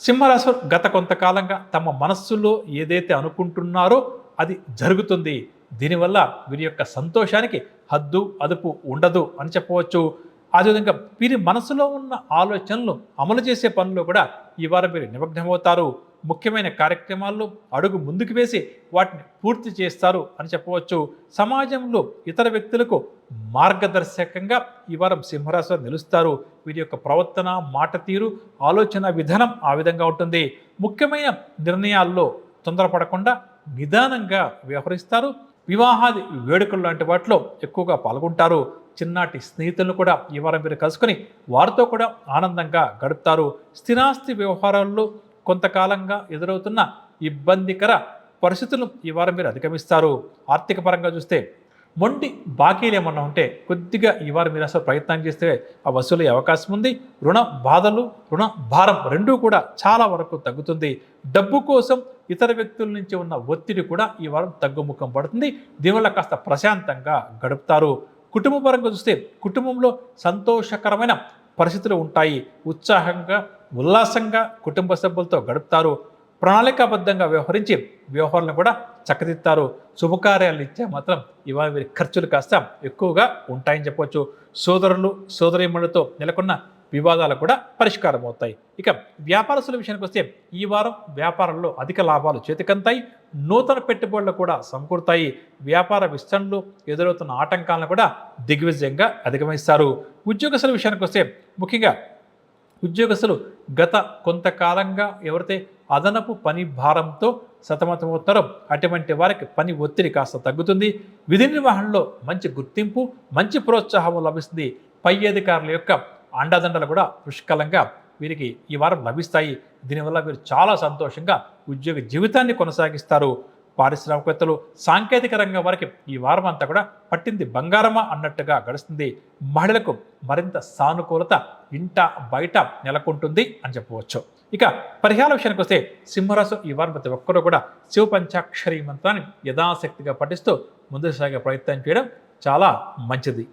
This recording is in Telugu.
సింహరాశి గత కొంతకాలంగా తమ మనస్సులో ఏదైతే అనుకుంటున్నారో అది జరుగుతుంది. దీనివల్ల వీరి యొక్క సంతోషానికి హద్దు అదుపు ఉండదు అని చెప్పవచ్చు. అదేవిధంగా వీరి మనసులో ఉన్న ఆలోచనలు అమలు చేసే పనుల్లో కూడా ఈ వారం వీరు నిమగ్నమవుతారు. ముఖ్యమైన కార్యక్రమాల్లో అడుగు ముందుకు వేసి వాటిని పూర్తి చేస్తారు అని చెప్పవచ్చు. సమాజంలో ఇతర వ్యక్తులకు మార్గదర్శకంగా ఈ వారం సింహరాశి వారు నిలుస్తారు. వీరి యొక్క ప్రవర్తన, మాట తీరు, ఆలోచన విధానం ఆ విధంగా ఉంటుంది. ముఖ్యమైన నిర్ణయాల్లో తొందరపడకుండా నిదానంగా వ్యవహరిస్తారు. వివాహాది వేడుకలు లాంటి వాటిలో ఎక్కువగా పాల్గొంటారు. చిన్నాటి స్నేహితులను కూడా ఈ వారం మీరు కలుసుకొని వారితో కూడా ఆనందంగా గడుపుతారు. స్థిరాస్తి వ్యవహారాల్లో కొంతకాలంగా ఎదురవుతున్న ఇబ్బందికర పరిస్థితులను ఈ వారం మీరు అధిగమిస్తారు. ఆర్థిక పరంగా చూస్తే మొండి బాకీలు ఏమన్నా ఉంటే కొద్దిగా ఈ వారం మీరు అసలు ప్రయత్నం చేస్తే ఆ వసూలయ్యే అవకాశం ఉంది. రుణ బాధలు, రుణ భారం రెండూ కూడా చాలా వరకు తగ్గుతుంది. డబ్బు కోసం ఇతర వ్యక్తుల నుంచి ఉన్న ఒత్తిడి కూడా ఈ వారం తగ్గుముఖం పడుతుంది. దీనివల్ల కాస్త ప్రశాంతంగా గడుపుతారు. కుటుంబ పరంగా చూస్తే కుటుంబంలో సంతోషకరమైన పరిస్థితులు ఉంటాయి. ఉత్సాహంగా, ఉల్లాసంగా కుటుంబ సభ్యులతో గడుపుతారు. ప్రణాళికాబద్ధంగా వ్యవహరించి వ్యవహారాలను కూడా చక్కదిద్దుతారు. శుభకార్యాలు ఇచ్చే మాత్రం ఇవాళ వీరి ఖర్చులు కాస్త ఎక్కువగా ఉంటాయని చెప్పవచ్చు. సోదరులు, సోదరీమణులతో నెలకొన్న వివాదాలు కూడా పరిష్కారం అవుతాయి. ఇక వ్యాపారస్తుల విషయానికి వస్తే ఈ వారం వ్యాపారంలో అధిక లాభాలు చేతికంతాయి. నూతన పెట్టుబడులు కూడా సమకూరుతాయి. వ్యాపార విస్తరణలో ఎదురవుతున్న ఆటంకాలను కూడా దిగ్విజయంగా అధిగమిస్తారు. ఉద్యోగస్తుల విషయానికి వస్తే ముఖ్యంగా ఉద్యోగస్తులు గత కొంతకాలంగా ఎవరైతే అదనపు పని భారంతో సతమతమవుతారో అటువంటి వారికి పని ఒత్తిడి కాస్త తగ్గుతుంది. విధి నిర్వహణలో మంచి గుర్తింపు, మంచి ప్రోత్సాహం లభిస్తుంది. పై అధికారుల యొక్క అండదండలు కూడా పుష్కలంగా వీరికి ఈ వారం లభిస్తాయి. దీనివల్ల వీరు చాలా సంతోషంగా ఉద్యోగ జీవితాన్ని కొనసాగిస్తారు. పారిశ్రామికవేత్తలు, సాంకేతిక రంగం వారికి ఈ వారం అంతా కూడా పట్టింది బంగారమా అన్నట్టుగా గడుస్తుంది. మహిళలకు మరింత సానుకూలత ఇంట బయట నెలకొంటుంది అని చెప్పవచ్చు. ఇక పరిహార విషయానికి వస్తే సింహరాశి ఈ వారం ప్రతి ఒక్కరూ కూడా శివ పంచాక్షరి మంత్రాన్ని యథాశక్తిగా పఠిస్తూ ముందుకు సాగే ప్రయత్నం చేయడం చాలా మంచిది.